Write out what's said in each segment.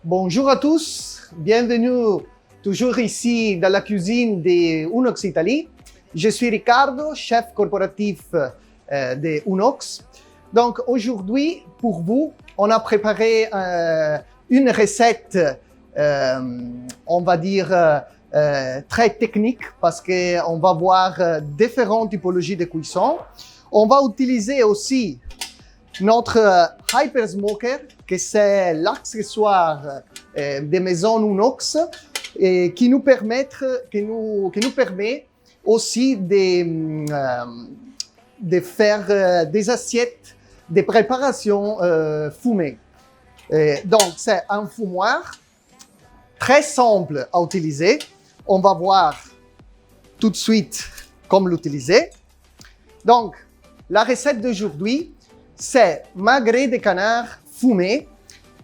Bonjour à tous, bienvenue toujours ici dans la cuisine de Unox Italie. Je suis Ricardo, chef corporatif de Unox. Donc aujourd'hui, pour vous, on a préparé une recette, on va dire, très technique parce qu'on va voir différentes typologies de cuisson. On va utiliser aussi notre Hyper Smoker, que c'est l'accessoire des maisons Unox et qui nous permet aussi de faire des assiettes de préparation fumée. Donc, c'est un fumoir très simple à utiliser. On va voir tout de suite comment l'utiliser. Donc, la recette d'aujourd'hui, c'est magret de canard fumé,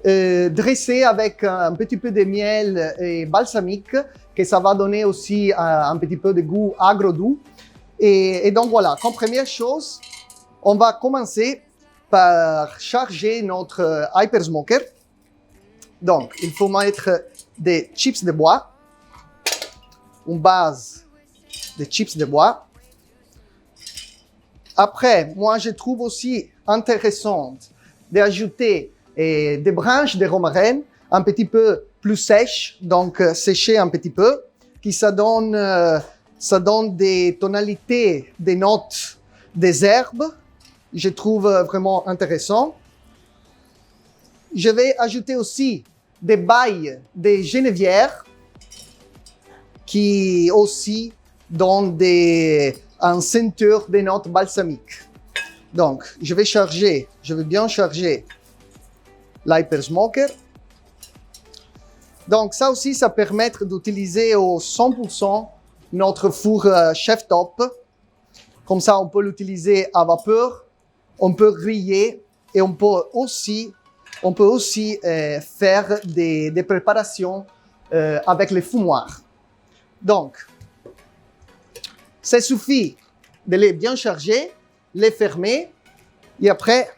dressé avec un petit peu de miel et balsamique, que ça va donner aussi un petit peu de goût agro-doux. Et donc voilà, comme première chose, on va commencer par charger notre Hyper Smoker. Donc, il faut mettre des chips de bois, une base de chips de bois. Après, moi, je trouve aussi intéressant d'ajouter des branches de romarin un petit peu plus sèches, donc séchées un petit peu, qui ça donne des tonalités, des notes des herbes. Je trouve vraiment intéressant. Je vais ajouter aussi des bailles de genévière qui aussi donnent un ceinture de notes balsamiques. Donc, je vais bien charger l'Hyper Smoker. Donc, ça aussi, ça permet d'utiliser au 100% notre four chef top. Comme ça, on peut l'utiliser à vapeur, on peut griller et on peut aussi faire des préparations avec les fumoirs. Donc, ça suffit de les bien charger, les fermer et après,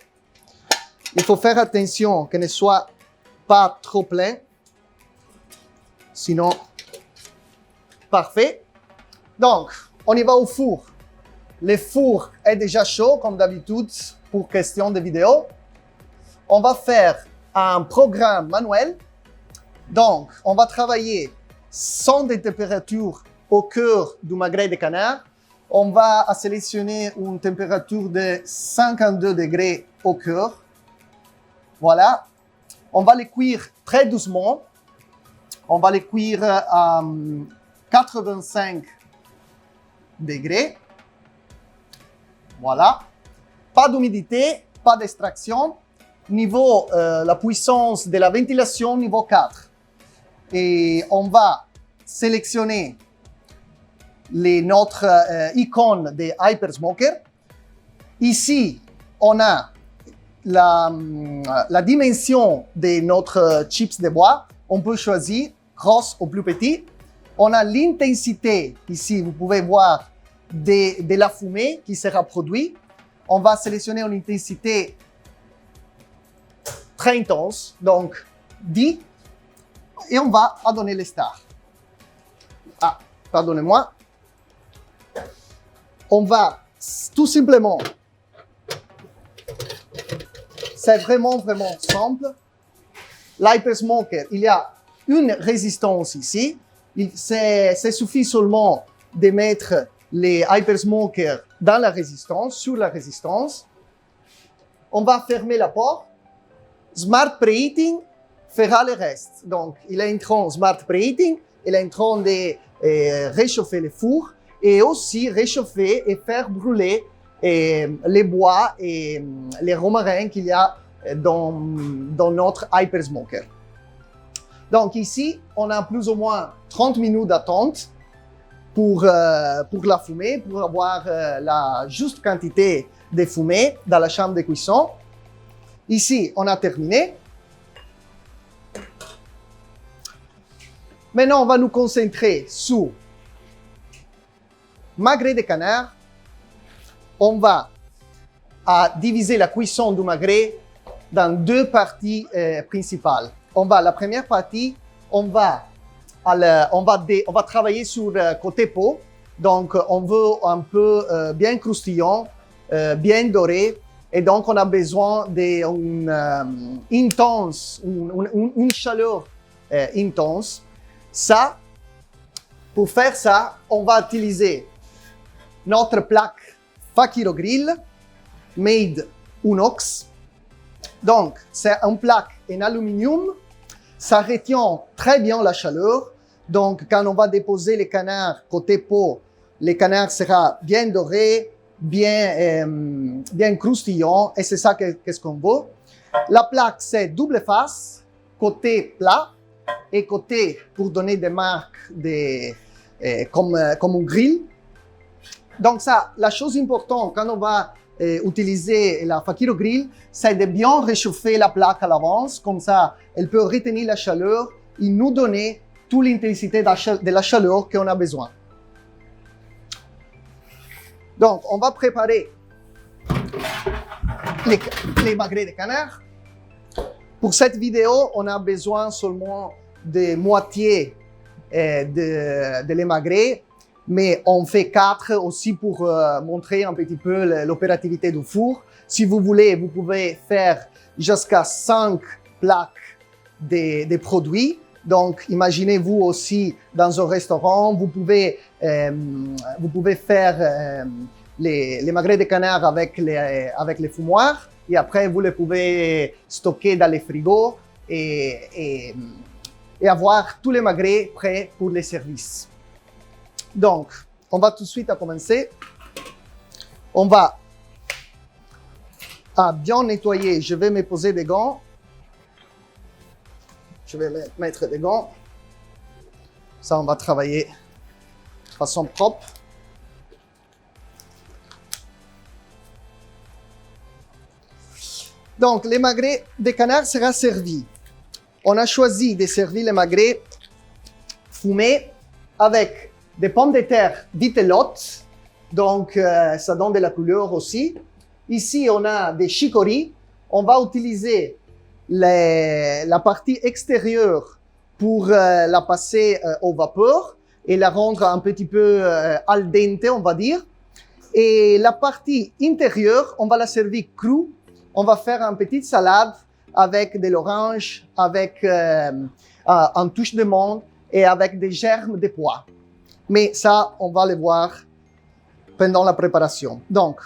il faut faire attention que ne soit pas trop plein, sinon, parfait. Donc, on y va au four. Le four est déjà chaud, comme d'habitude, pour question de vidéo. On va faire un programme manuel. Donc, on va travailler sans des températures au cœur du magret de canard. On va sélectionner une température de 52 degrés au cœur. Voilà. On va les cuire très doucement. On va les cuire à 85 degrés. Voilà. Pas d'humidité, pas d'extraction. Niveau la puissance de la ventilation, niveau 4. Et on va sélectionner notre icône de Hyper Smoker. Ici, on a la dimension de notre chips de bois. On peut choisir grosse ou plus petit. On a l'intensité, ici, vous pouvez voir, de la fumée qui sera produite. On va sélectionner une intensité très intense, donc 10, et on va donner les stars. Ah, pardonnez-moi. On va tout simplement, c'est vraiment simple. L'Hyper Smoker, il y a une résistance ici. Il suffit seulement de mettre les Hyper Smoker dans la résistance, sur la résistance. On va fermer la porte. Smart Preheating fera le reste. Donc, il est en train de Smart Preheating, il est en train de réchauffer le four et aussi réchauffer et faire brûler les bois et les romarins qu'il y a dans notre Hyper Smoker. Donc ici, on a plus ou moins 30 minutes d'attente pour la fumée, pour avoir la juste quantité de fumée dans la chambre de cuisson. Ici, on a terminé. Maintenant, on va nous concentrer sur magret de canard. On va diviser la cuisson du magret dans deux parties principales. la première partie, on va travailler sur le côté peau. Donc, on veut un peu bien croustillant, bien doré. Et donc, on a besoin d'une intense, une chaleur intense. Ça, pour faire ça, on va utiliser notre plaque Fakiro Grill made Unox. Donc, c'est une plaque en aluminium. Ça retient très bien la chaleur. Donc, quand on va déposer les canards côté peau, les canards sera bien doré, bien croustillant, et c'est ça qu'est-ce qu'on veut. La plaque, c'est double face, côté plat et côté pour donner des marques comme un grill. Donc ça, la chose importante quand on va utiliser la Fakiro Grill, c'est de bien réchauffer la plaque à l'avance, comme ça, elle peut retenir la chaleur et nous donner toute l'intensité de la chaleur qu'on a besoin. Donc, on va préparer les magrets de canard. Pour cette vidéo, on a besoin seulement de moitié de les magrets, mais on fait 4 aussi pour montrer un petit peu l'opérativité du four. Si vous voulez, vous pouvez faire jusqu'à 5 plaques de produits. Donc, imaginez-vous aussi dans un restaurant, vous pouvez faire les magrets de canard avec les fumoirs et après vous les pouvez stocker dans les frigos et avoir tous les magrets prêts pour les services. Donc, on va tout de suite commencer. On va bien nettoyer. Je vais me poser des gants. Je vais mettre des gants. Ça, on va travailler de façon propre. Donc, les magrets de canard seront servis. On a choisi de servir les magrets fumés avec des pommes de terre vitelottes. Donc, ça donne de la couleur aussi. Ici, on a des chicories. On va utiliser la partie extérieure pour la passer au vapeur et la rendre un petit peu al dente, on va dire. Et la partie intérieure, on va la servir crue. On va faire une petite salade avec de l'orange, avec une touche de menthe et avec des germes de pois. Mais ça, on va le voir pendant la préparation. Donc,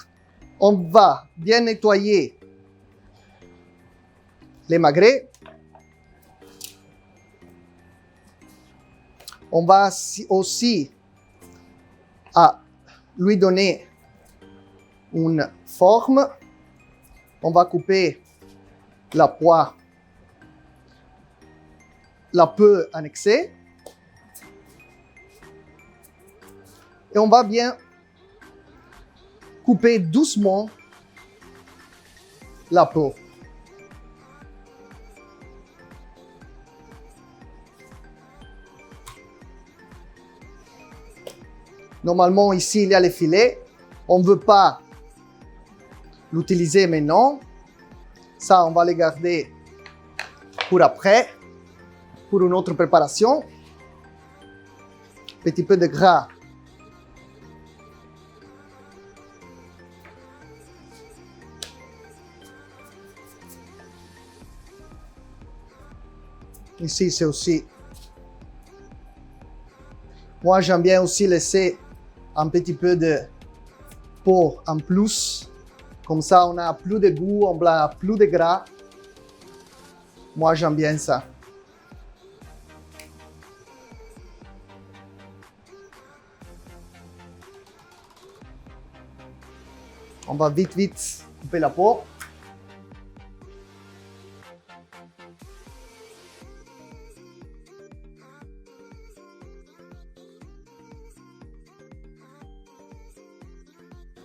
on va bien nettoyer les magrets. On va aussi lui donner une forme. On va couper la pois, la peau annexée. Et on va bien couper doucement la peau. Normalement, ici, il y a les filets. On ne veut pas l'utiliser maintenant. Ça, on va les garder pour après, pour une autre préparation. Petit peu de gras. Ici, c'est aussi... Moi, j'aime bien aussi laisser un petit peu de peau en plus. Comme ça, on a plus de goût, on a plus de gras. Moi, j'aime bien ça. On va vite couper la peau.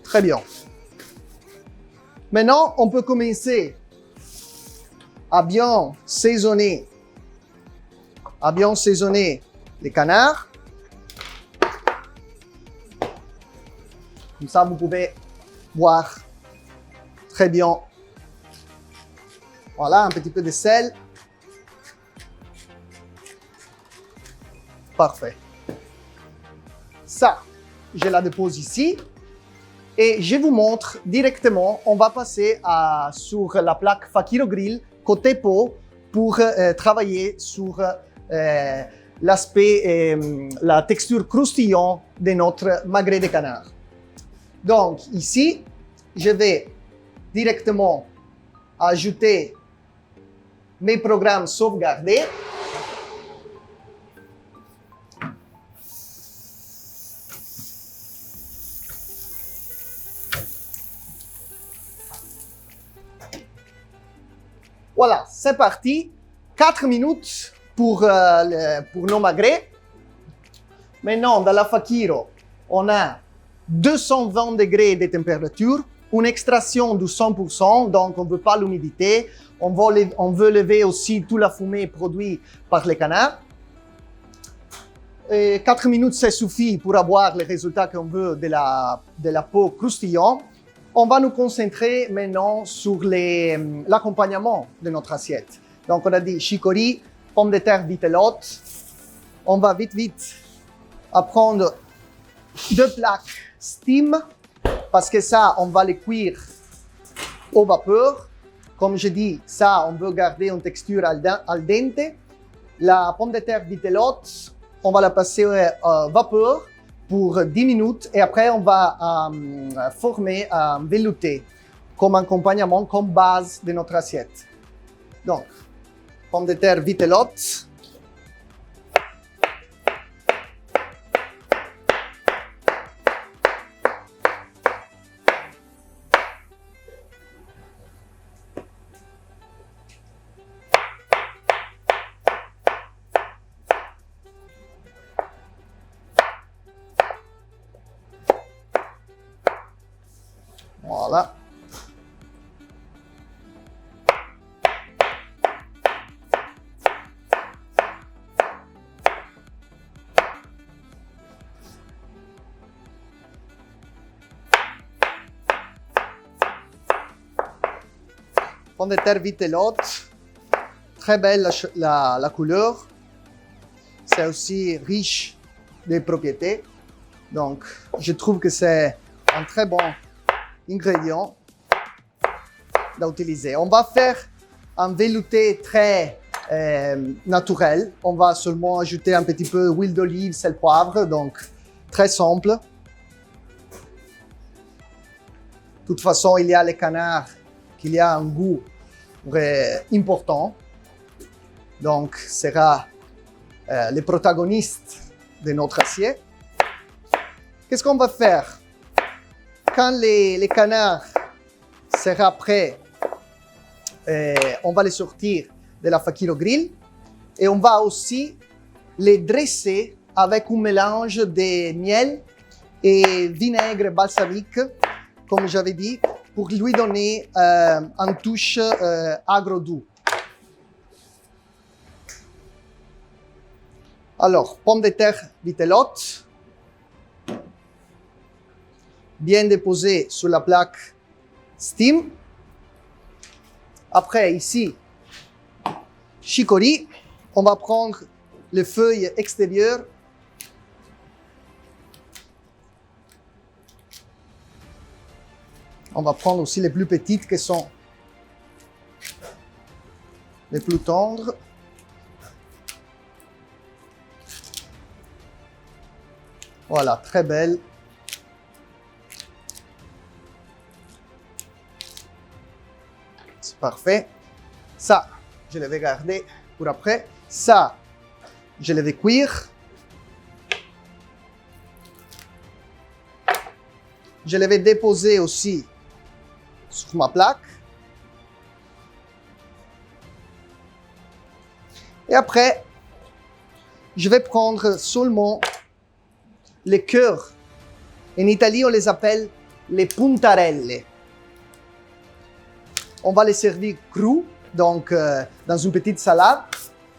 Très bien. Maintenant, on peut commencer à bien saisonner les canards. Comme ça, vous pouvez voir très bien. Voilà, un petit peu de sel. Parfait. Ça, je la dépose ici. Et je vous montre directement, on va passer sur la plaque Fakiro Grill côté pot pour travailler sur l'aspect, la texture croustillante de notre magret de canard. Donc ici, je vais directement ajouter mes programmes sauvegardés. Voilà, c'est parti. 4 minutes pour nos magrets. Maintenant, dans la Fakiro, on a 220 degrés de température, une extraction de 100%, donc on ne veut pas l'humidité. On veut lever aussi toute la fumée produite par les canards. 4 minutes, ça suffit pour avoir les résultats qu'on veut de la peau croustillante. On va nous concentrer maintenant sur l'accompagnement de notre assiette. Donc, on a dit chicory, pommes de terre vitelotte. On va vite prendre 2 plaques steam parce que ça, on va les cuire au vapeur. Comme je dis, ça, on veut garder une texture al dente. La pomme de terre vitelotte, on va la passer au vapeur pour 10 minutes et après on va former un velouté comme accompagnement, comme base de notre assiette. Donc, pomme de terre vitelotte. Voilà. Pomme de terre vitelotte, très belle la couleur. C'est aussi riche de propriétés. Donc, je trouve que c'est un très bon ingrédient à utiliser. On va faire un velouté très naturel. On va seulement ajouter un petit peu d'huile d'olive, sel, poivre, donc très simple. De toute façon, il y a les canards qui a un goût important. Donc, sera le protagoniste de notre assiette. Qu'est-ce qu'on va faire? Quand les canards seront prêts, on va les sortir de la Fakiro Grill et on va aussi les dresser avec un mélange de miel et vinaigre balsamique, comme j'avais dit, pour lui donner une touche agro-doux. Alors, pommes de terre vitelotte, bien déposées sur la plaque steam. Après, ici, chicory. On va prendre les feuilles extérieures. On va prendre aussi les plus petites qui sont les plus tendres. Voilà, très belle. C'est parfait. Ça, je le vais garder pour après. Ça, je le vais cuire. Je le vais déposer aussi sur ma plaque. Et après, je vais prendre seulement les cœurs. En Italie, on les appelle les puntarelle. On va les servir crus, donc dans une petite salade.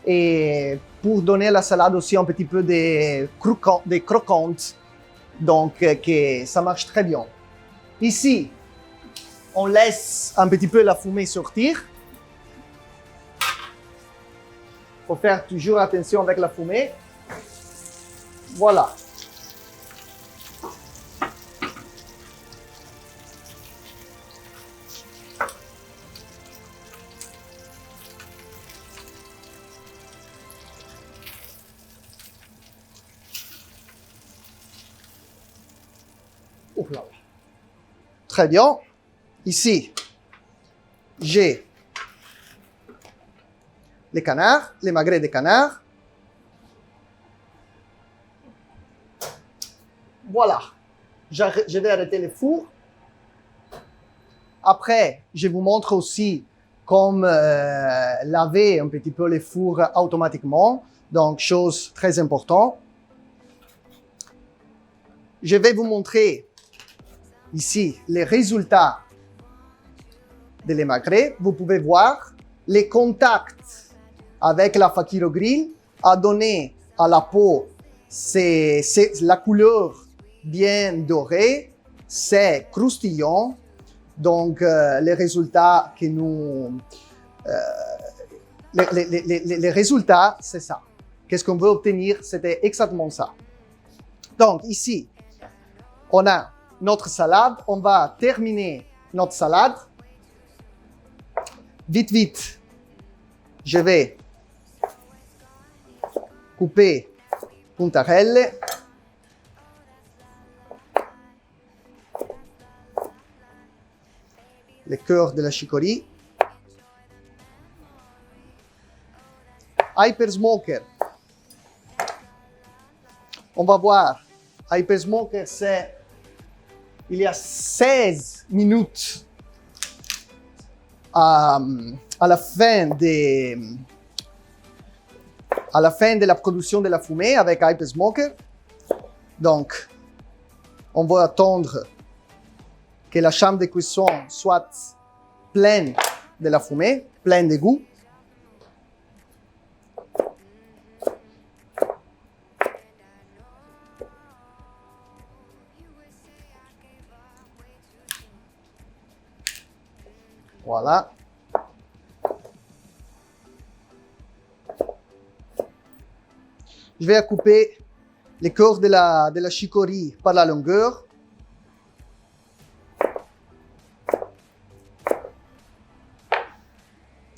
Et pour donner à la salade aussi un petit peu de croquantes. Donc, que ça marche très bien. Ici, on laisse un petit peu la fumée sortir. Il faut faire toujours attention avec la fumée. Voilà. Oh là là. Très bien. Ici, j'ai les canards, les magrets de canard. Voilà. Je vais arrêter le four. Après, je vous montre aussi comment laver un petit peu les fours automatiquement. Donc, chose très importante. Je vais vous montrer ici les résultats de les magrets. Vous pouvez voir les contacts avec la Fakiro Grill a donné à la peau la couleur bien dorée, c'est croustillant. Donc, les résultats que nous... les résultats, c'est ça. Qu'est-ce qu'on veut obtenir? C'était exactement ça. Donc, ici, on a notre salade. On va terminer notre salade. Vite, vite. Je vais couper puntarelle. Le cœur de la chicorie. Hyper Smoker. On va voir. Hyper Smoker, c'est il y a 16 minutes à la fin de la production de la fumée avec Hyper Smoker. Donc, on va attendre que la chambre de cuisson soit pleine de la fumée, pleine de goût. Voilà. Je vais couper les cœurs de la chicorie par la longueur.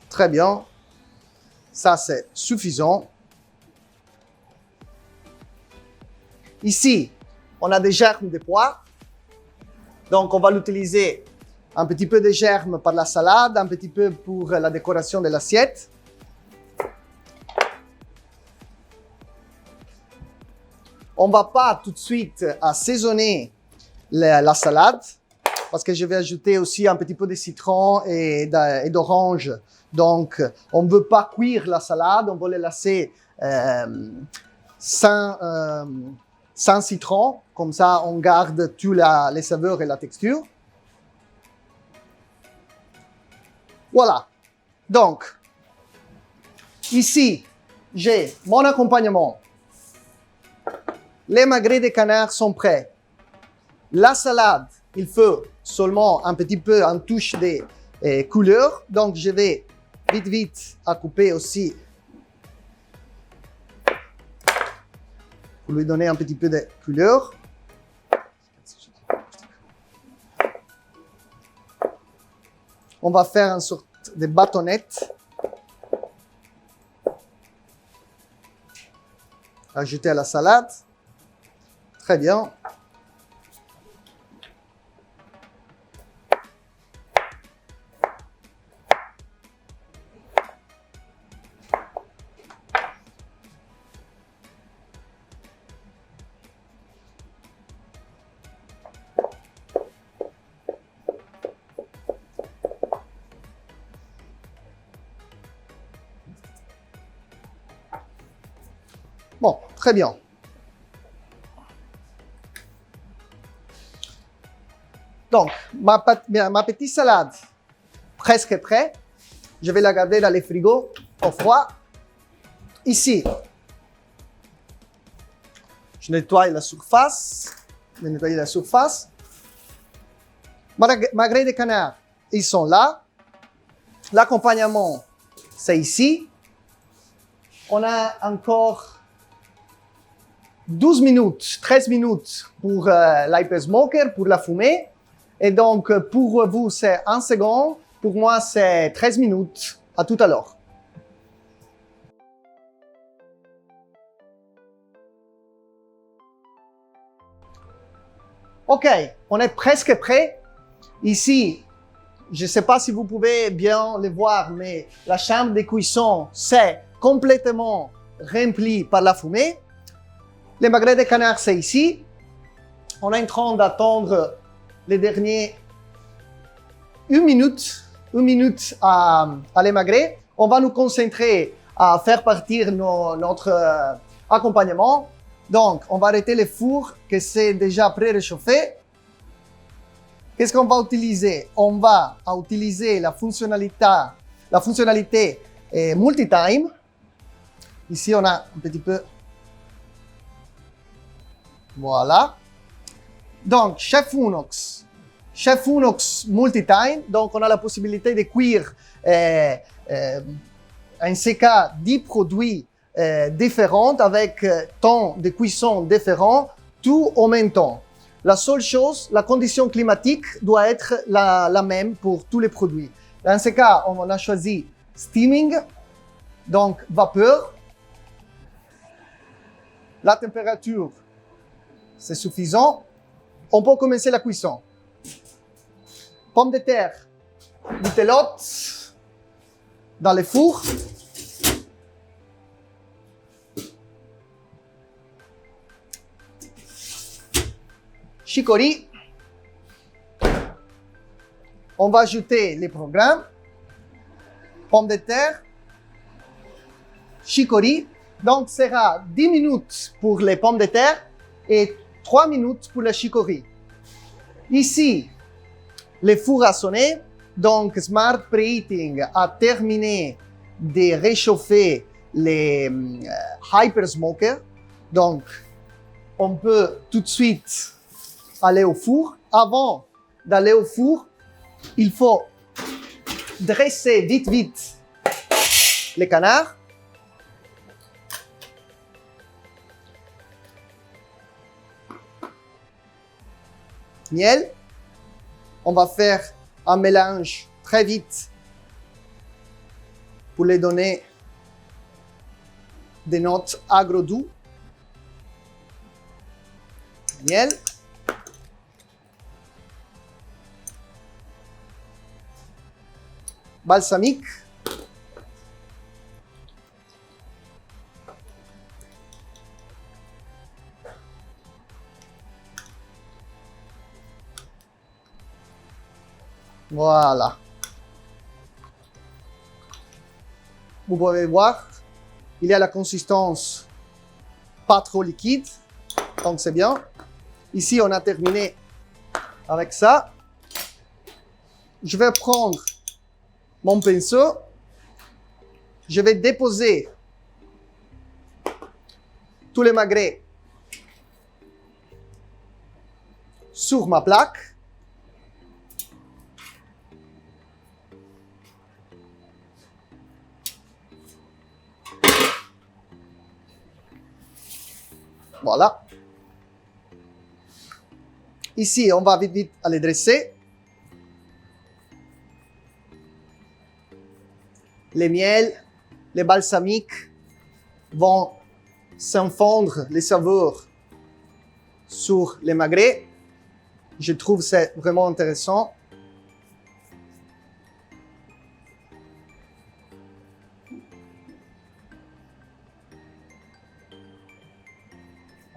Très bien. Ça, c'est suffisant. Ici, on a des germes de pois. Donc, on va l'utiliser un petit peu de germes par la salade, un petit peu pour la décoration de l'assiette. On ne va pas tout de suite assaisonner la salade parce que je vais ajouter aussi un petit peu de citron et d'orange. Donc, on ne veut pas cuire la salade, on veut la laisser sans citron. Comme ça, on garde toutes les saveurs et la texture. Voilà. Donc, ici, j'ai mon accompagnement. Les magrets de canard sont prêts. La salade, il faut seulement un petit peu en touche de couleur. Donc, je vais vite, vite à couper aussi pour lui donner un petit peu de couleur. On va faire une sorte de bâtonnette. Ajouter à la salade. Très bien. Bon, très bien. Donc, ma petite salade presque prête. Je vais la garder dans les frigos au froid. Ici, je nettoie la surface. Je nettoie la surface. Magrets de canard, ils sont là. L'accompagnement, c'est ici. On a encore 12 minutes, 13 minutes pour l'hypersmoker, pour la fumée. Et donc, pour vous, c'est 1 seconde. Pour moi, c'est 13 minutes. À tout à l'heure. OK, on est presque prêt. Ici, je ne sais pas si vous pouvez bien le voir, mais la chambre de cuisson, c'est complètement remplie par la fumée. Le magret de canard, c'est ici. On est en train d'attendre les derniers 1 minute à les magrets. On va nous concentrer à faire partir notre accompagnement. Donc, on va arrêter le four que c'est déjà pré-réchauffé. Qu'est-ce qu'on va utiliser? On va utiliser la fonctionnalité multi-time. Ici, on a un petit peu. Voilà. Donc, chef Unox multi-time. Donc, on a la possibilité de cuire en ce cas 10 produits différents avec temps de cuisson différents, tout en même temps. La seule chose, la condition climatique doit être la même pour tous les produits. Dans ce cas, on a choisi steaming, donc vapeur. La température, c'est suffisant. On peut commencer la cuisson. Pommes de terre, butelotte, dans le four. Chicory. On va ajouter les programmes. Pommes de terre, chicory. Donc, ce sera 10 minutes pour les pommes de terre et 3 minutes pour le chicory. Ici, le four a sonné. Donc, Smart Preheating a terminé de réchauffer les hypersmokers. Donc, on peut tout de suite aller au four. Avant d'aller au four, il faut dresser vite les canards. Miel. On va faire un mélange très vite pour les donner des notes agro-doux. Miel. Balsamique. Voilà. Vous pouvez voir, il y a la consistance pas trop liquide, donc c'est bien. Ici, on a terminé avec ça. Je vais prendre mon pinceau. Je vais déposer tous les magrets sur ma plaque. Voilà. Ici, on va vite aller dresser. Les miels, les balsamiques vont s'infondre les saveurs sur les magrets. Je trouve que c'est vraiment intéressant.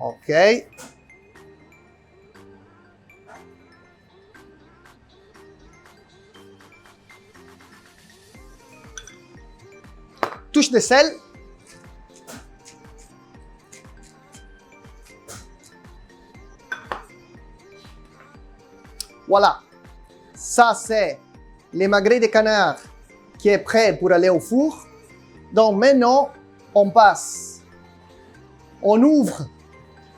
OK. Touche de sel. Voilà. Ça, c'est les magrets de canard qui est prêt pour aller au four. Donc maintenant, on passe. On ouvre.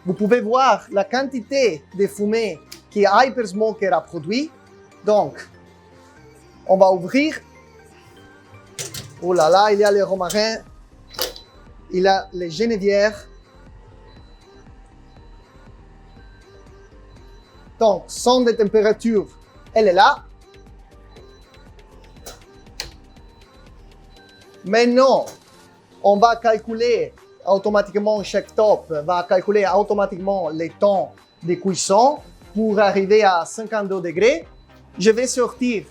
Vous pouvez voir la quantité de fumée que Hypersmoker a produit. Donc, on va ouvrir. Oh là là, il y a les romarins, il y a les genévières. Donc, zone de température, elle est là. Maintenant, on va calculer automatiquement, chaque top va calculer automatiquement les temps de cuisson pour arriver à 52 degrés. Je vais sortir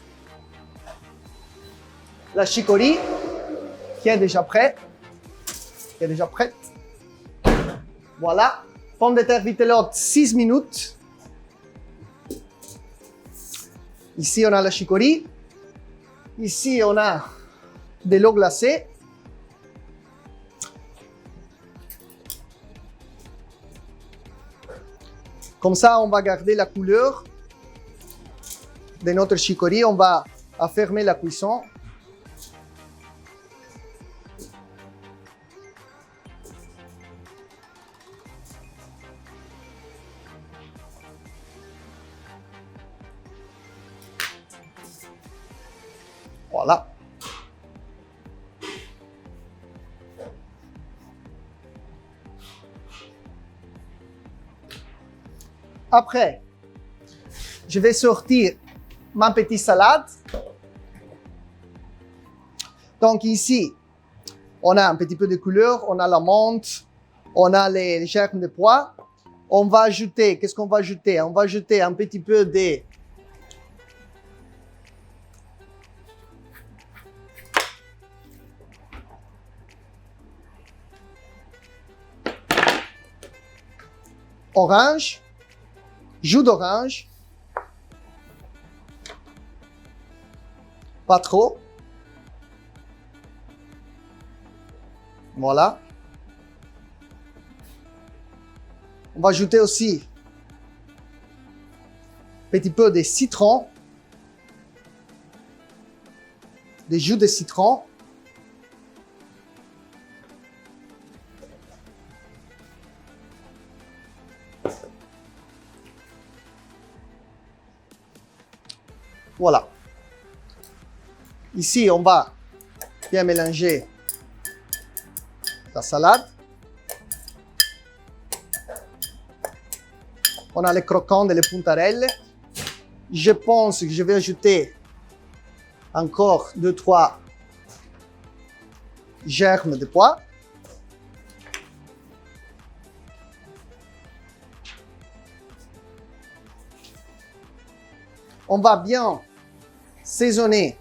la chicorée qui est déjà prête. Voilà. Pomme de terre vitellotte, 6 minutes. Ici, on a la chicorée. Ici, on a de l'eau glacée. Comme ça, on va garder la couleur de notre chicorée. On va fermer la cuisson. Voilà. Après, je vais sortir ma petite salade. Donc ici, on a un petit peu de couleur, on a la menthe, on a les germes de pois. On va ajouter, qu'est-ce qu'on va ajouter? On va ajouter un petit peu de orange, jus d'orange, pas trop. Voilà. On va ajouter aussi un petit peu de citron, des jus de citron. Voilà. Ici, on va bien mélanger la salade. On a les croquants et les puntarelles. Je pense que je vais ajouter encore 2-3 germes de pois. On va bien saisonner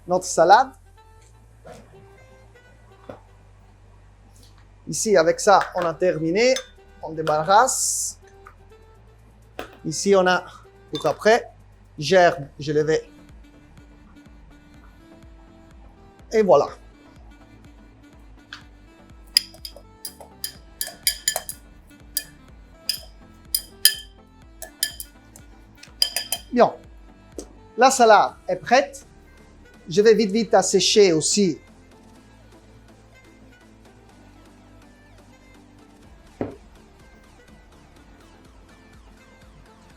notre salade. Ici, avec ça, on a terminé. On débarrasse. Ici, on a, pour après, germes, je les vais. Et voilà. Bien. La salade est prête. Je vais vite assécher aussi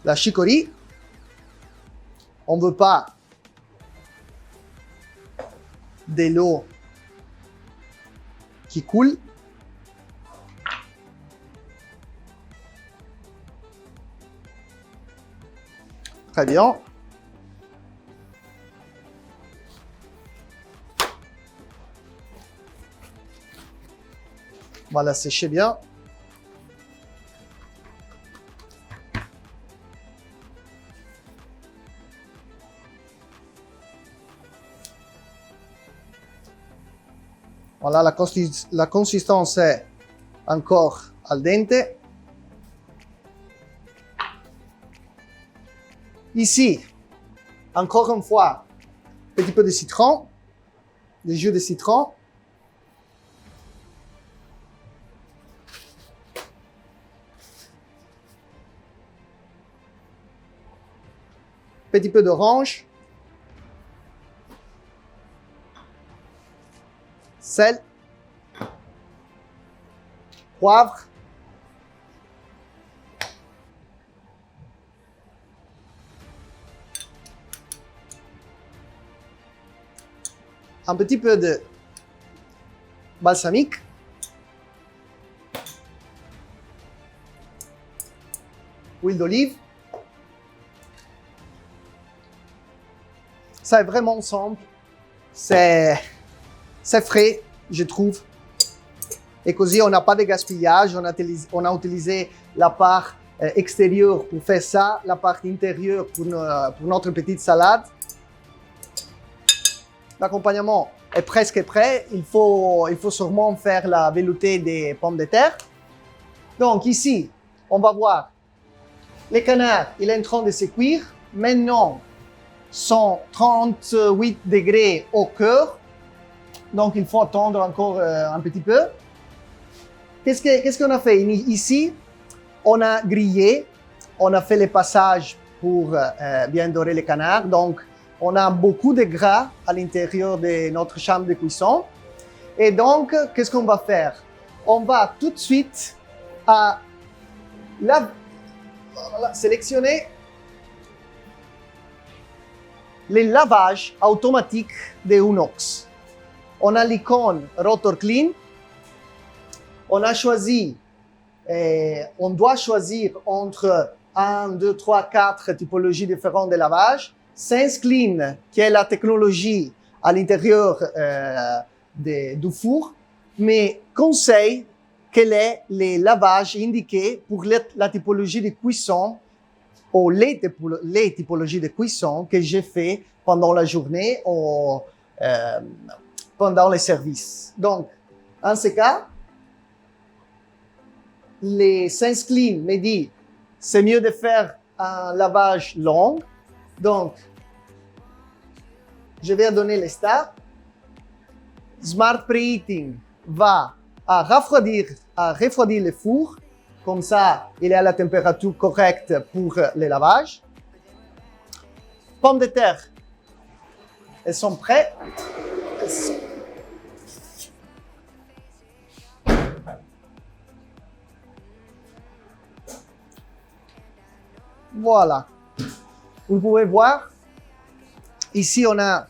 la chicorée. On ne veut pas de l'eau qui coule. Très bien. On va la sécher bien. Voilà, la consistance est encore al dente. Ici, encore une fois, un petit peu de citron, du jus de citron. Petit peu d'orange. Sel. Poivre. Un petit peu de balsamique. d'huile d'olive. Ça est vraiment simple. C'est frais, je trouve. Et così on n'a pas de gaspillage. On a utilisé la part extérieure pour faire ça, la part intérieure pour notre petite salade. L'accompagnement est presque prêt. Il faut sûrement faire la veloutée des pommes de terre. Donc ici, on va voir le canard, il est en train de se cuire. Maintenant, 138 degrés au cœur. Donc il faut attendre encore un petit peu. Qu'est-ce qu'on a fait ici? On a grillé, on a fait le passage pour bien dorer le canard. Donc on a beaucoup de gras à l'intérieur de notre chambre de cuisson. Et donc, qu'est-ce qu'on va faire? On va tout de suite sélectionner le lavage automatique de Unox. On a l'icône Rotor Clean. On a choisi, on doit choisir entre 1, 2, 3, 4 typologies différentes de lavage. Sense Clean, qui est la technologie à l'intérieur du four, mais conseille quel est le lavage indiqué pour la typologie de cuisson ou les typologies de cuisson que j'ai fait pendant la journée ou pendant les services. Donc, en ce cas, les Sense Clean me dit c'est mieux de faire un lavage long. Donc, je vais donner les stats. Smart Preheating va refroidir le four. Comme ça, il est à la température correcte pour le lavage. Pommes de terre, elles sont prêtes. Voilà. Vous pouvez voir, ici on a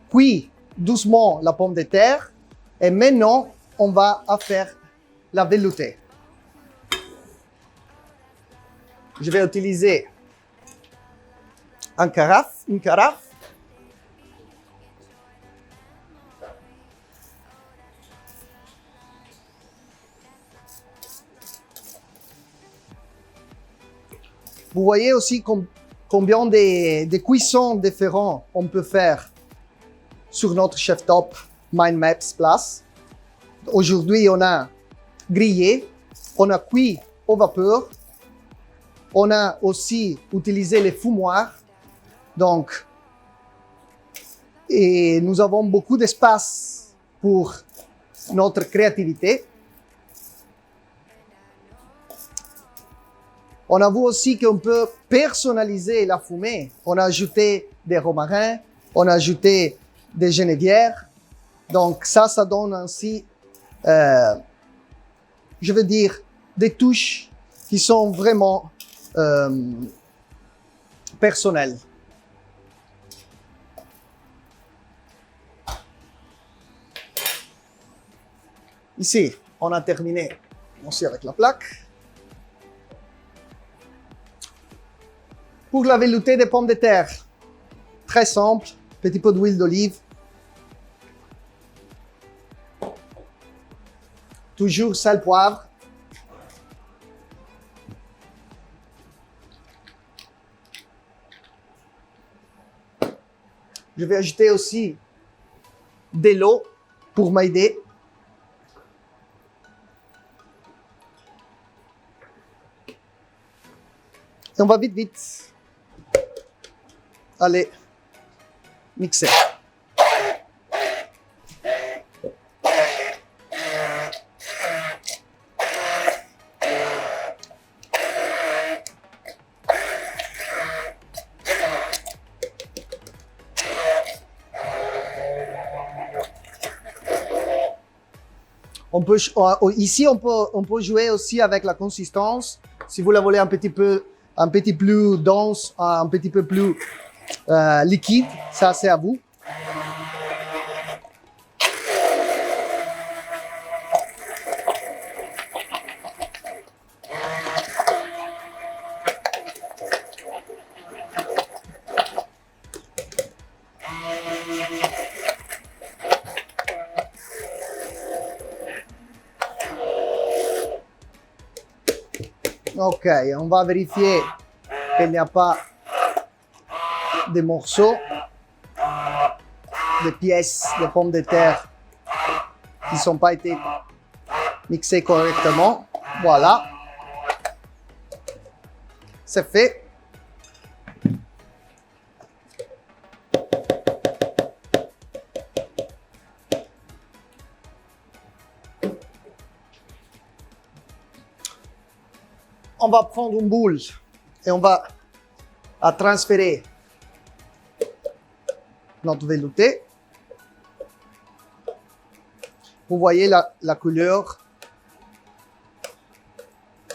cuit doucement la pomme de terre et maintenant on va faire la veloutée. Je vais utiliser une carafe. Vous voyez aussi combien de cuissons différents on peut faire sur notre chef top MindMaps Plus. Aujourd'hui, on a grillé, on a cuit au vapeur, on a aussi utilisé les fumoirs. Donc, et nous avons beaucoup d'espace pour notre créativité. On a vu aussi qu'on peut personnaliser la fumée. On a ajouté des romarins, on a ajouté des genévières. Donc ça donne ainsi, je veux dire, des touches qui sont vraiment personnelles. Ici, on a terminé aussi avec la plaque. Pour la veloutée des pommes de terre, très simple, petit peu d'huile d'olive. Toujours sel, poivre. Je vais ajouter aussi de l'eau pour m'aider. Et on va vite. Allez, mixer. Ici, on peut jouer aussi avec la consistance. Si vous la voulez un petit plus dense, un petit peu plus liquide, ça c'est à vous. Ok, on va vérifier qu'il n'y a pas de morceaux, de pièces de pommes de terre qui ne sont pas été mixées correctement. Voilà. C'est fait. On va prendre une boule et on va transférer notre velouté. Vous voyez la couleur.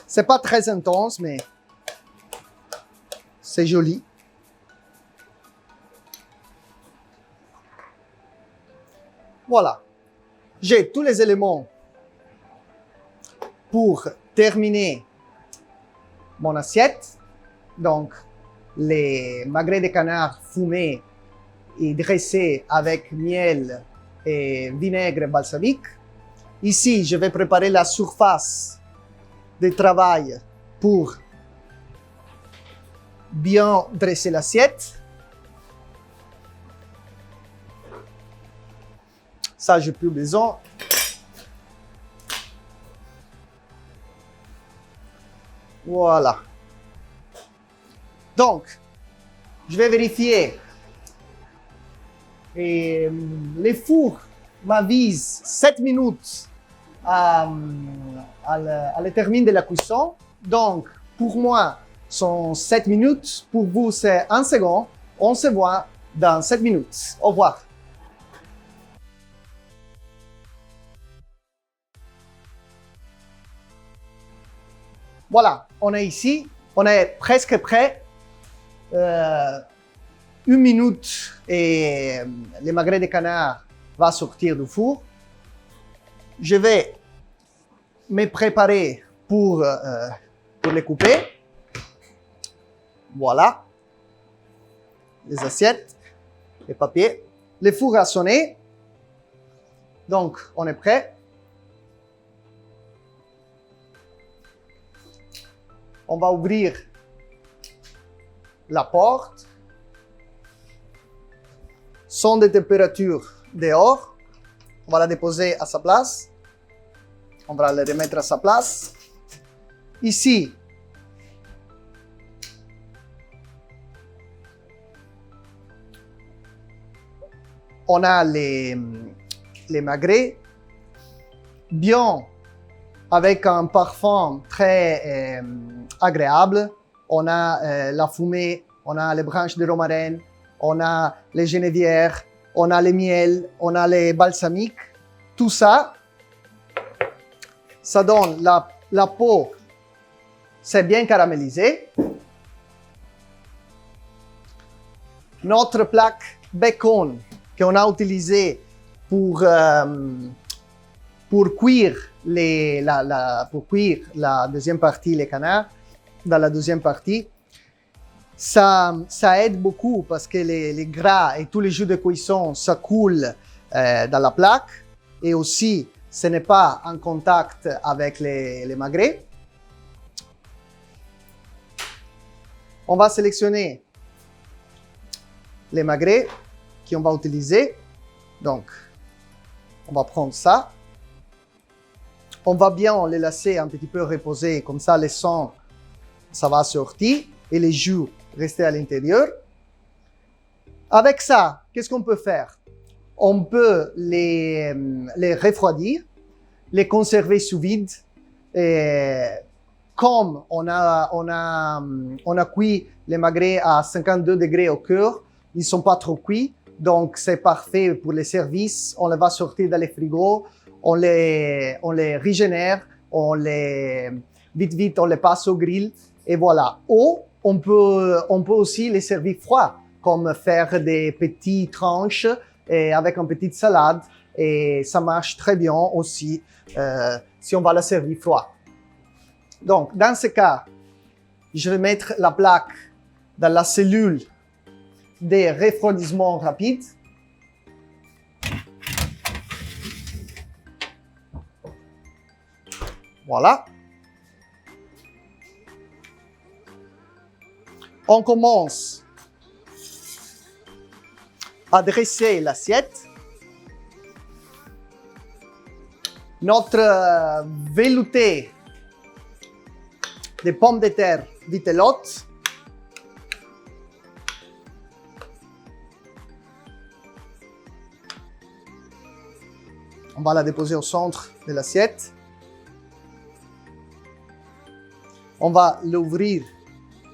C'est pas très intense, mais c'est joli. Voilà. J'ai tous les éléments pour terminer mon assiette. Donc, les magrets de canard fumés et dressés avec miel et vinaigre balsamique. Ici, je vais préparer la surface de travail pour bien dresser l'assiette. Ça, j'ai plus besoin. Voilà. Donc, je vais vérifier. Et les fours m'avisent 7 minutes à le terminer de la cuisson. Donc, pour moi, sont 7 minutes. Pour vous, c'est 1 seconde. On se voit dans 7 minutes. Au revoir. Voilà, on est ici. On est presque prêt. 1 minute et le magret de canard va sortir du four. Je vais me préparer pour les couper. Voilà. Les assiettes, les papiers. Le four a sonné. Donc, on est prêt. On va ouvrir la porte. Son de température dehors. On va la déposer à sa place. On va la remettre à sa place. Ici, on a les magrets, bien avec un parfum très agréable. On a la fumée, on a les branches de romarin, on a les genévières, on a les miels, on a les balsamiques. Tout ça, ça donne la peau, c'est bien caramélisé. Notre plaque bacon qu'on a utilisé pour cuire la deuxième partie, les canards, dans la deuxième partie, ça aide beaucoup parce que les gras et tous les jus de cuisson, ça coule dans la plaque et aussi ce n'est pas en contact avec les magrets. On va sélectionner les magrets qu'on va utiliser. Donc, on va prendre ça. On va bien les laisser un petit peu reposer, comme ça le sang, ça va sortir et les jus rester à l'intérieur. Avec ça, qu'est-ce qu'on peut faire? On peut les refroidir, les conserver sous vide. Et comme on a cuit les magrets à 52 degrés au cœur, ils ne sont pas trop cuits, donc c'est parfait pour les services. On les va sortir dans les frigos, on les régénère, vite, on les passe au grill, et voilà. Ou on peut aussi les servir froids, comme faire des petites tranches et avec une petite salade, et ça marche très bien aussi si on va la servir froid. Donc, dans ce cas, je vais mettre la plaque dans la cellule de refroidissement rapide. Voilà. On commence à dresser l'assiette. Notre velouté de pommes de terre vitelottes. On va la déposer au centre de l'assiette. On va l'ouvrir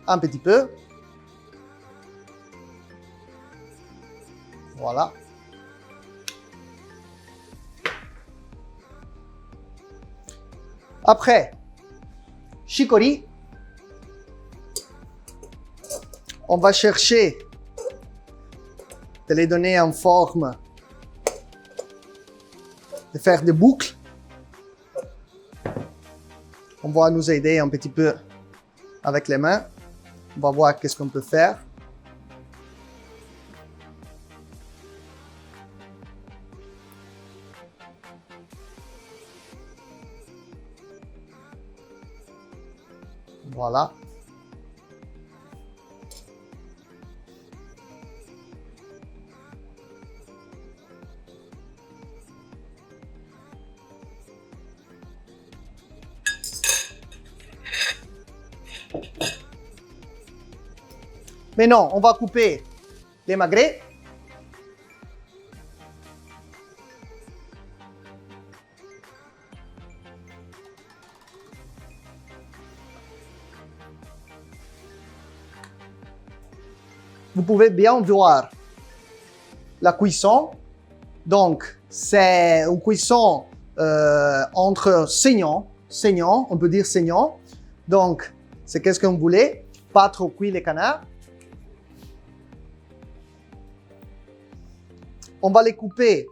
un petit peu. Voilà. Après, chicory. On va chercher de les donner en forme de faire des boucles. On va nous aider un petit peu avec les mains. On va voir qu'est-ce qu'on peut faire. Voilà. Maintenant, on va couper les magrets. Vous pouvez bien voir la cuisson. Donc, c'est une cuisson entre saignant, on peut dire saignant. Donc, c'est qu'est-ce qu'on voulait, pas trop cuit les canards. On va les couper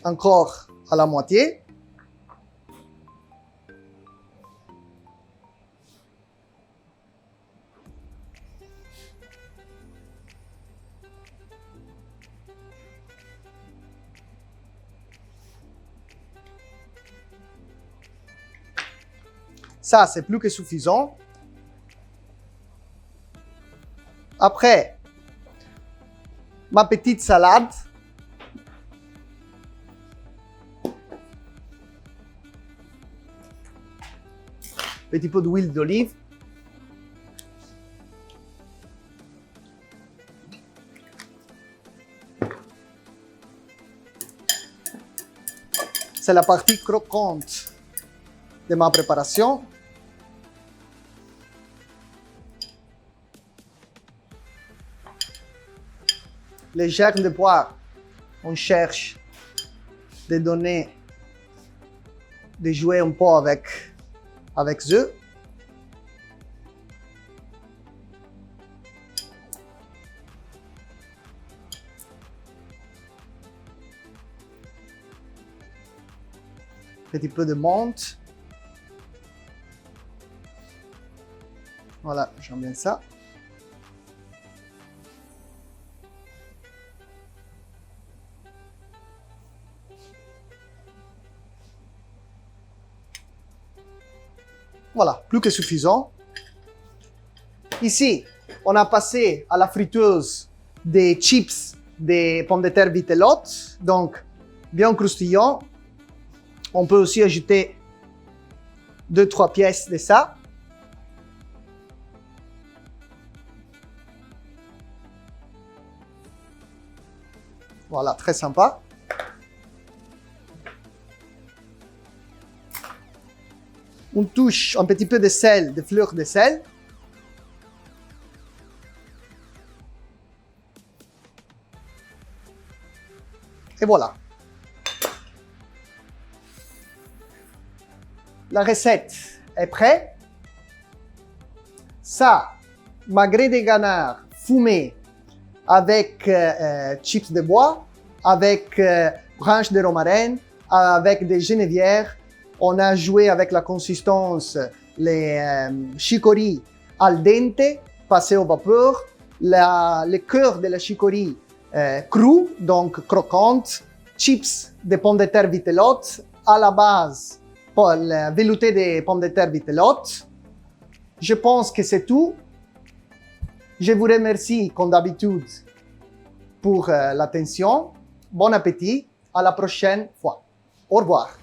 encore à la moitié. Ça, c'est plus que suffisant. Après, ma petite salade. Petit peu d'huile d'olive. C'est la partie croquante de ma préparation. Les germes de poire, on cherche de donner, de jouer un peu avec eux. Petit peu de menthe. Voilà, j'aime bien ça. Voilà, plus que suffisant. Ici, on a passé à la friteuse des chips des pommes de terre vitelottes, donc bien croustillant. On peut aussi ajouter 2-3 pièces de ça. Voilà, très sympa. On touche un petit peu de sel, de fleurs de sel. Et voilà. La recette est prête. Ça, magret de canard fumé avec chips de bois, avec branches de romarin, avec des genévières. On a joué avec la consistance les chicories al dente, passées au vapeur, le cœur de la chicorie cru, donc croquante, chips de pommes de terre vitelottes, à la base, le velouté des pommes de terre vitelottes. Je pense que c'est tout. Je vous remercie, comme d'habitude, pour l'attention. Bon appétit. À la prochaine fois. Au revoir.